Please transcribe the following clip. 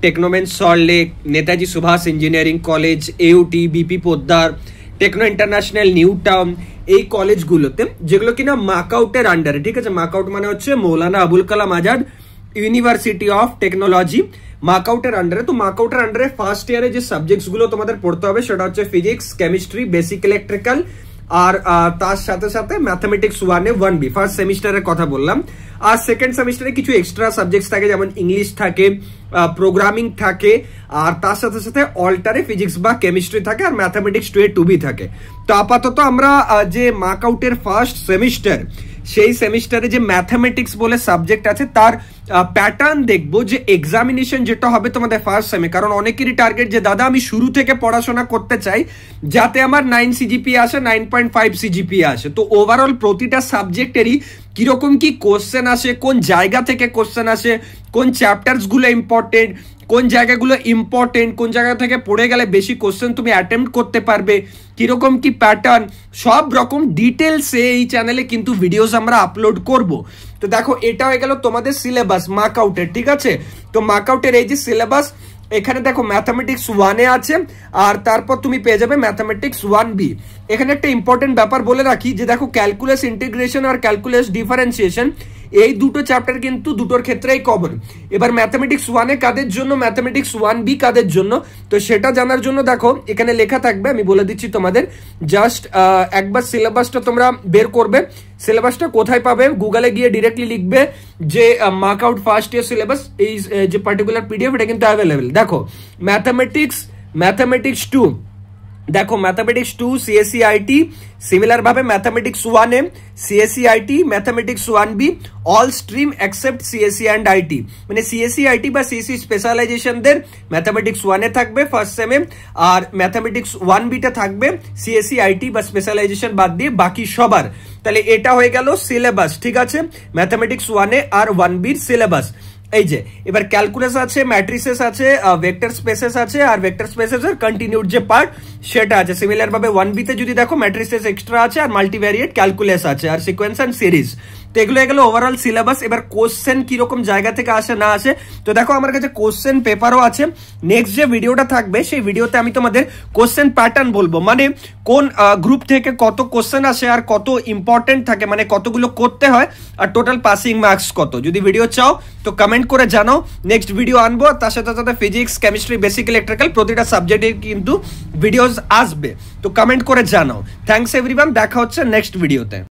টেকনোমেন্স Salt Lake, Netaji Subhash engineering college, এউটি, B P Poddar, Techno International, New Town, এই কলেজগুলোতে যেগুলো কিনা মাকআউটের আন্ডারে, ঠিক আছে, মাকআউট মানে হচ্ছে Maulana Abul Kalam Azad university of technology, মাকআউটের আন্ডারে। তো মাকআউটের আন্ডারে ফার্স্ট ইয়ারে যে সাবজেক্টস গুলো তোমাদের পড়তে হবে সেটা হচ্ছে ফিজিক্স, কেমিস্ট্রি, বেসিক ইলেকট্রিক্যাল, আর তার সাথে সাথে ম্যাথামেটিক্স 1A 1B ফার্স্ট সেমিস্টারের কথা বললাম। আর সেকেন্ড সেমিস্টারে কিছু এক্সট্রা সাবজেক্টস থাকে, যেমন ইংলিশ থাকে, প্রোগ্রামিং থাকে, আর তার সাথে সাথে অল্টারে ফিজিক্স বা কেমিস্ট্রি থাকে, আর ম্যাথামেটিক্স 2A 2B থাকে। তো আপাতত আমরা যে মাকআউটের ফার্স্ট সেমিস্টার, সেই সেমিস্টারে যে ম্যাথামেটিক্স বলে সাবজেক্ট আছে তার প্যাটার্ন দেখবো, যে এক্সামিনেশন যেটা হবে তোমাদের ফার্স্ট সেমে। কারণ অনেকেরই টার্গেট যে দাদা আমি শুরু থেকে পড়াশোনা করতে চাই যাতে আমার 9 CGPA আসে, 9.5 CGPA আসে। তো ওভারঅল প্রতিটা সাবজেক্টেরই কিরকম কি কোশ্চেন আসে, কোন জায়গা থেকে কোশ্চেন আসে, কোন চ্যাপ্টার্স গুলো ইম্পর্টেন্ট, কোন জায়গাগুলো ইম্পর্টেন্ট, কোন জায়গা থেকে পড়ে গেলে বেশি কোশ্চেন তুমি অ্যাটেম্প্ট করতে পারবে, কিরকম কি প্যাটার্ন, সব রকম ডিটেলসে এই চ্যানেলে কিন্তু ভিডিওস আমরা আপলোড করব। তো দেখো এটা হয়ে গেল তোমাদের সিলেবাস মাকআউটের, ঠিক আছে। তো মাকআউটের এই যে সিলেবাস, এখানে দেখো ম্যাথামেটিক্স 1A আছে, আর তারপর তুমি পেয়ে যাবে ম্যাথামেটিক্স 1B। এখানে একটা ইম্পর্টেন্ট ব্যাপার বলে রাখি যে দেখো ক্যালকুলাস ইন্টিগ্রেশন আর ক্যালকুলাস ডিফারেন্সিয়েশন, এই দুটো চ্যাপ্টার কিন্তু দুটোর ক্ষেত্রেই কমন। এবার ম্যাথামেটিক্স 1A কাদের জন্য, ম্যাথামেটিক্স 1B কাদের জন্য, তো সেটা জানার জন্য দেখো এখানে লেখা থাকবে, আমি বলে দিচ্ছি তোমাদের। জাস্ট একবার সিলেবাসটা তোমরা বের করবে। সিলেবাসটা কোথায় পাবে? গুগলে গিয়ে ডিরেক্টলি লিখবে যে মার্কআউট ফার্স্ট ইয়ার সিলেবাস, এই যে পার্টিকুলার পিডিএফ এটা কিন্তু অ্যাভেলেবেল। দেখো ম্যাথামেটিক্স 2, দেখো ম্যাথামেটিক্স 2 সিএসসি আইটি, সিমিলার ভাবে mathematics 1A CSC IT, mathematics 1B all stream except CSC and IT, মানে সিএসসি আইটি বা সিএসসি স্পেশালাইজেশনদের ম্যাথামেটিক্স 1A থাকবে ফার্স্ট সেমে, আর ম্যাথামেটিক্স 1Bটা থাকবে সিএসসি আইটি বা স্পেশালাইজেশন বাদ দিয়ে বাকি সবার। তাহলে এটা হয়ে গেল সিলেবাস, ঠিক আছে, ম্যাথামেটিক্স 1A আর 1Bর সিলেবাস। এই যে এবার ক্যালকুলাস আছে, ম্যাট্রিসেস আছে, ভেক্টর স্পেসেস আছে, আর ভেক্টর স্পেসেস এর কন্টিনিউড যে পার্ট সেটা আছে। সিমিলার ভাবে 1B তে যদি দেখো ম্যাট্রিসেস এক্সট্রা আছে, আর মাল্টিভ্যারিয়েট ক্যালকুলাস আছে, আর সিকোয়েন্স এন্ড সিরিজ। তো এগুলো এগুলো ওভারঅল সিলেবাস। এবার কোশ্চেন কিরকম জায়গা থেকে আসে না আসে, তো দেখো আমার কাছে কোশ্চেন পেপারও আছে। নেক্সট যে ভিডিওটা থাকবে সেই ভিডিওতে আমি তোমাদের কোশ্চেন প্যাটার্ন বলবো, মানে কোন গ্রুপ থেকে কত কোশ্চেন আসে আর কত ইম্পর্টেন্ট থাকে, মানে কতগুলো করতে হয়, আর টোটাল পাসিং মার্কস কত। যদি ভিডিও চাও তো কমেন্ট করে জানাও, নেক্সট ভিডিও আনবো। তার সাথে সাথে ফিজিক্স, কেমিস্ট্রি, বেসিক ইলেকট্রিক্যাল প্রতিটা সাবজেক্টে কিন্তু ভিডিওস আসবে, তো কমেন্ট করে জানাও। থ্যাংকস এভরিওয়ান, দেখা হচ্ছে নেক্সট ভিডিওতে।